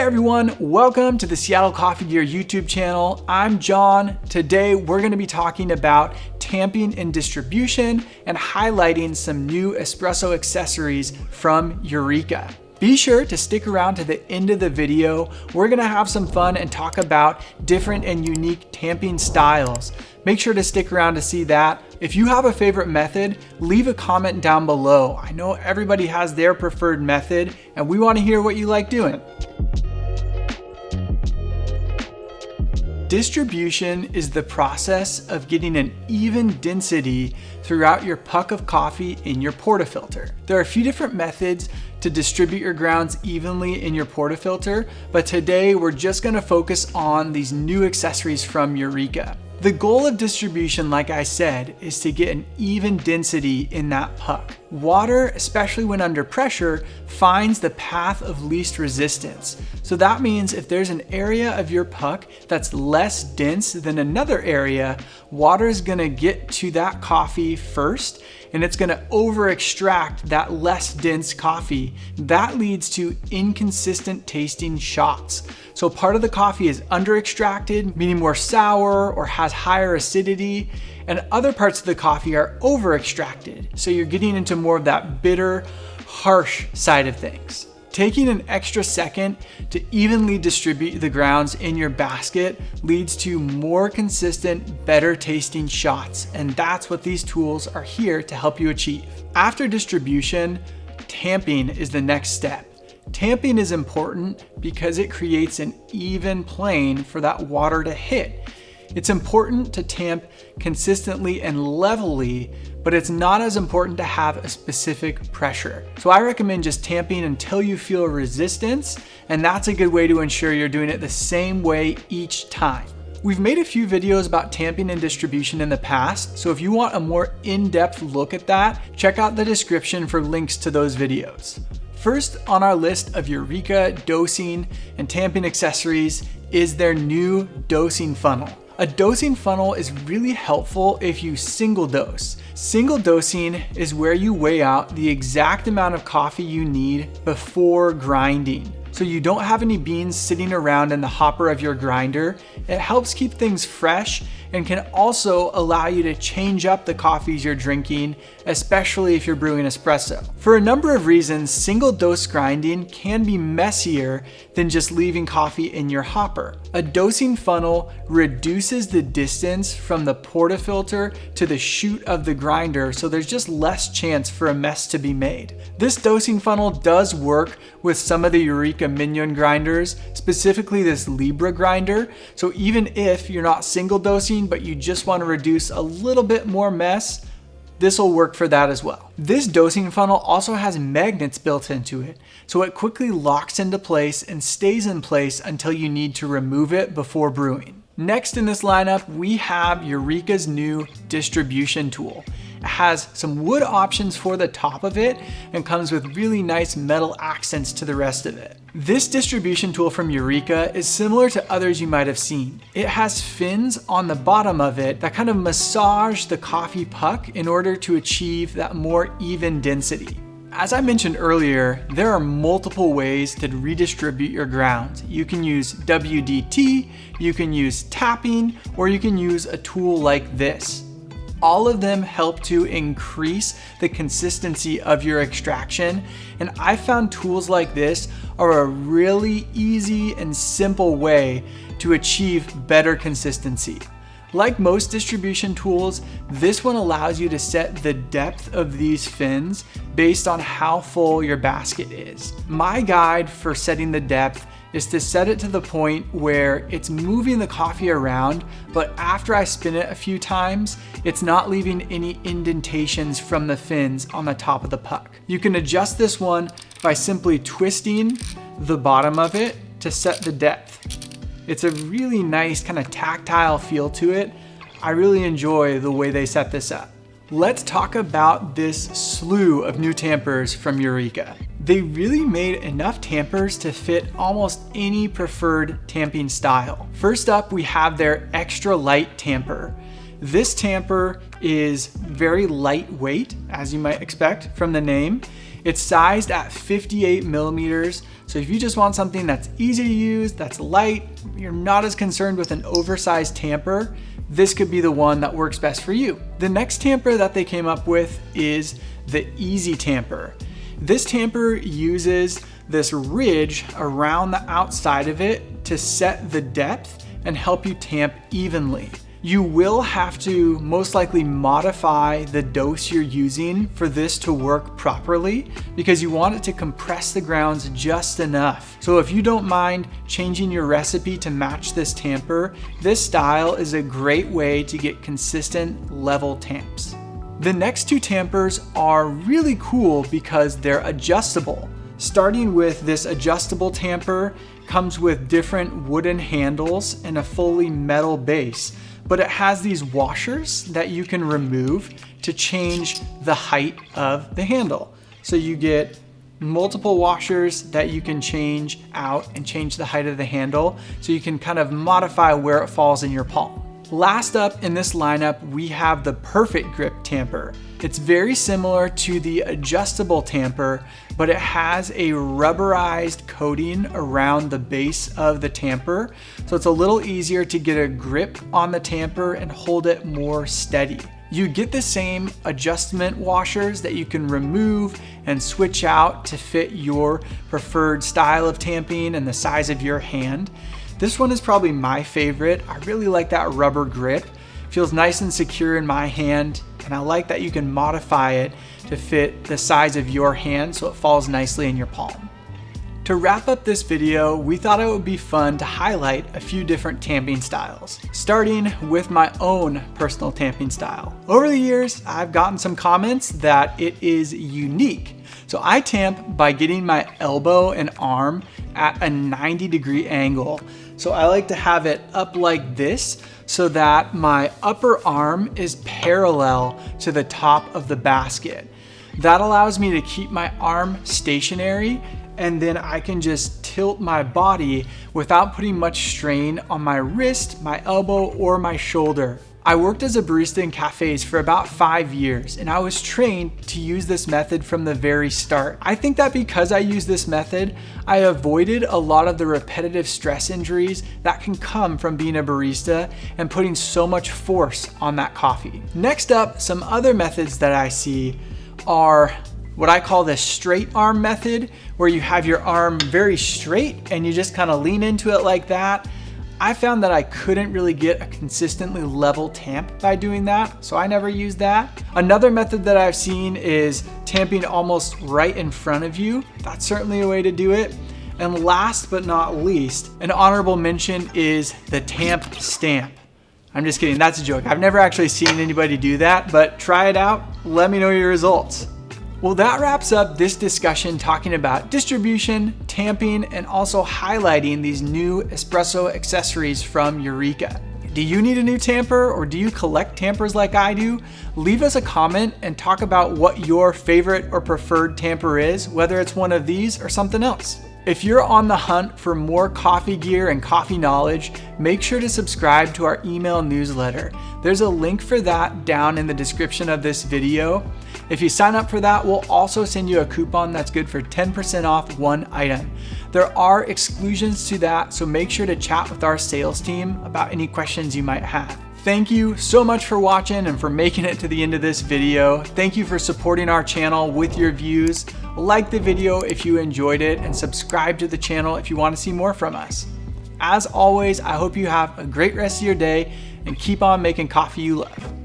everyone, welcome to the Seattle Coffee Gear YouTube channel. I'm John. Today we're going to be talking about tamping and distribution and highlighting some new espresso accessories from Eureka. Be sure to stick around to the end of the video. We're gonna have some fun and talk about different and unique tamping styles. Make sure to stick around to see that. If you have a favorite method, leave a comment down below. I know everybody has their preferred method and we wanna hear what you like doing. Distribution is the process of getting an even density throughout your puck of coffee in your portafilter. There are a few different methods to distribute your grounds evenly in your portafilter, but today we're just gonna focus on these new accessories from Eureka. The goal of distribution, like I said, is to get an even density in that puck. Water, especially when under pressure, finds the path of least resistance. So that means if there's an area of your puck that's less dense than another area, water is gonna get to that coffee first, and it's gonna over extract that less dense coffee. That leads to inconsistent tasting shots. So part of the coffee is under extracted, meaning more sour or has higher acidity, and other parts of the coffee are over extracted. So you're getting into more of that bitter, harsh side of things. Taking an extra second to evenly distribute the grounds in your basket leads to more consistent, better tasting shots, and that's what these tools are here to help you achieve. After distribution, tamping is the next step. Tamping is important because it creates an even plane for that water to hit. It's important to tamp consistently and levelly, but it's not as important to have a specific pressure. So I recommend just tamping until you feel resistance, and that's a good way to ensure you're doing it the same way each time. We've made a few videos about tamping and distribution in the past, so if you want a more in-depth look at that, check out the description for links to those videos. First on our list of Eureka dosing and tamping accessories is their new dosing funnel. A dosing funnel is really helpful if you single dose. Single dosing is where you weigh out the exact amount of coffee you need before grinding. So you don't have any beans sitting around in the hopper of your grinder. It helps keep things fresh and can also allow you to change up the coffees you're drinking, especially if you're brewing espresso. For a number of reasons, single dose grinding can be messier than just leaving coffee in your hopper. A dosing funnel reduces the distance from the portafilter to the chute of the grinder, so there's just less chance for a mess to be made. This dosing funnel does work with some of the Eureka Mignon grinders, specifically this Libra grinder. So even if you're not single dosing, but you just want to reduce a little bit more mess, this will work for that as well. This dosing funnel also has magnets built into it, so it quickly locks into place and stays in place until you need to remove it before brewing. Next in this lineup, we have Eureka's new distribution tool. It has some wood options for the top of it and comes with really nice metal accents to the rest of it. This distribution tool from Eureka is similar to others you might have seen. It has fins on the bottom of it that kind of massage the coffee puck in order to achieve that more even density. As I mentioned earlier, there are multiple ways to redistribute your grounds. You can use WDT, you can use tapping, or you can use a tool like this. All of them help to increase the consistency of your extraction, and I found tools like this are a really easy and simple way to achieve better consistency. Like most distribution tools, this one allows you to set the depth of these fins based on how full your basket is. My guide for setting the depth is to set it to the point where it's moving the coffee around, but after I spin it a few times, it's not leaving any indentations from the fins on the top of the puck. You can adjust this one by simply twisting the bottom of it to set the depth. It's a really nice kind of tactile feel to it. I really enjoy the way they set this up. Let's talk about this slew of new tampers from Eureka. They really made enough tampers to fit almost any preferred tamping style. First up, we have their extra light tamper. This tamper is very lightweight, as you might expect from the name. It's sized at 58 millimeters. So if you just want something that's easy to use, that's light, you're not as concerned with an oversized tamper, this could be the one that works best for you. The next tamper that they came up with is the Easy Tamper. This tamper uses this ridge around the outside of it to set the depth and help you tamp evenly. You will have to most likely modify the dose you're using for this to work properly because you want it to compress the grounds just enough. So if you don't mind changing your recipe to match this tamper, this style is a great way to get consistent level tamps. The next two tampers are really cool because they're adjustable. Starting with this adjustable tamper comes with different wooden handles and a fully metal base, but it has these washers that you can remove to change the height of the handle. So you get multiple washers that you can change out and change the height of the handle so you can kind of modify where it falls in your palm. Last up in this lineup, we have the Perfect Grip Tamper. It's very similar to the adjustable tamper, but it has a rubberized coating around the base of the tamper, so it's a little easier to get a grip on the tamper and hold it more steady. You get the same adjustment washers that you can remove and switch out to fit your preferred style of tamping and the size of your hand. This one is probably my favorite. I really like that rubber grip. It feels nice and secure in my hand, and I like that you can modify it to fit the size of your hand so it falls nicely in your palm. To wrap up this video, we thought it would be fun to highlight a few different tamping styles, starting with my own personal tamping style. Over the years, I've gotten some comments that it is unique. So I tamp by getting my elbow and arm at a 90-degree angle. So I like to have it up like this so that my upper arm is parallel to the top of the basket. That allows me to keep my arm stationary, and then I can just tilt my body without putting much strain on my wrist, my elbow, or my shoulder. I worked as a barista in cafes for about 5 years, and I was trained to use this method from the very start. I think that because I use this method, I avoided a lot of the repetitive stress injuries that can come from being a barista and putting so much force on that coffee. Next up, some other methods that I see are what I call the straight arm method, where you have your arm very straight and you just kind of lean into it like that. I found that I couldn't really get a consistently level tamp by doing that, so I never used that. Another method that I've seen is tamping almost right in front of you. That's certainly a way to do it. And last but not least, an honorable mention is the tamp stamp. I'm just kidding, that's a joke. I've never actually seen anybody do that, but try it out. Let me know your results. Well, that wraps up this discussion talking about distribution, tamping, and also highlighting these new espresso accessories from Eureka. Do you need a new tamper, or do you collect tampers like I do? Leave us a comment and talk about what your favorite or preferred tamper is, whether it's one of these or something else. If you're on the hunt for more coffee gear and coffee knowledge, make sure to subscribe to our email newsletter. There's a link for that down in the description of this video. If you sign up for that, we'll also send you a coupon that's good for 10% off one item. There are exclusions to that, so make sure to chat with our sales team about any questions you might have. Thank you so much for watching and for making it to the end of this video. Thank you for supporting our channel with your views. Like the video if you enjoyed it, and subscribe to the channel if you want to see more from us. As always, I hope you have a great rest of your day and keep on making coffee you love.